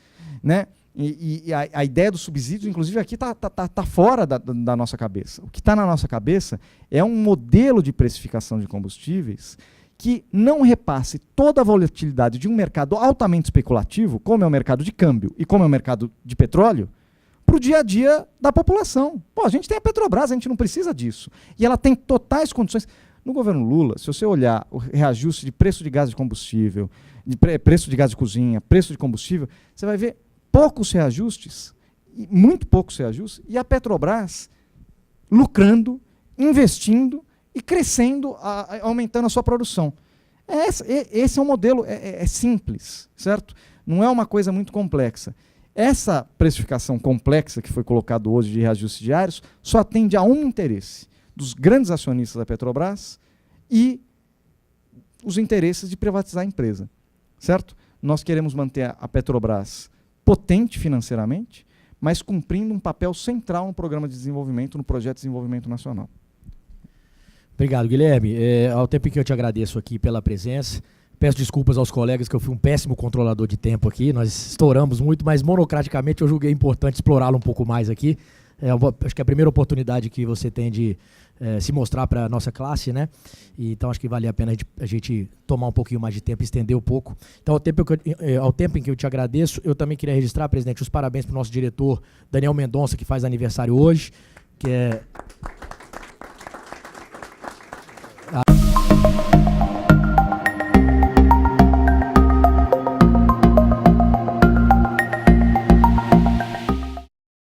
B: né? E a ideia do subsídio, inclusive, aqui está fora da nossa cabeça. O que está na nossa cabeça é um modelo de precificação de combustíveis que não repasse toda a volatilidade de um mercado altamente especulativo, como é o mercado de câmbio e como é o mercado de petróleo, para o dia a dia da população. Pô, a gente tem a Petrobras, a gente não precisa disso. E ela tem totais condições. No governo Lula, se você olhar o reajuste de preço de gás de combustível, de preço de gás de cozinha, preço de combustível, você vai ver poucos reajustes, muito poucos reajustes, e a Petrobras lucrando, investindo e crescendo, aumentando a sua produção. Esse é um modelo, é simples, certo? Não é uma coisa muito complexa. Essa precificação complexa que foi colocado hoje de reajustes diários só atende a um interesse, dos grandes acionistas da Petrobras e os interesses de privatizar a empresa, certo? Nós queremos manter a Petrobras potente financeiramente, mas cumprindo um papel central no programa de desenvolvimento, no projeto de desenvolvimento nacional.
A: Obrigado, Guilherme. Ao tempo que eu te agradeço aqui pela presença, peço desculpas aos colegas que eu fui um péssimo controlador de tempo aqui, nós estouramos muito, mas monocraticamente eu julguei importante explorá-lo um pouco mais aqui. Acho que é a primeira oportunidade que você tem de se mostrar para a nossa classe, né? E, então acho que vale a pena a gente tomar um pouquinho mais de tempo, estender um pouco. Então, ao tempo em que eu te agradeço, eu também queria registrar, presidente, os parabéns para o nosso diretor Daniel Mendonça, que faz aniversário hoje, que é...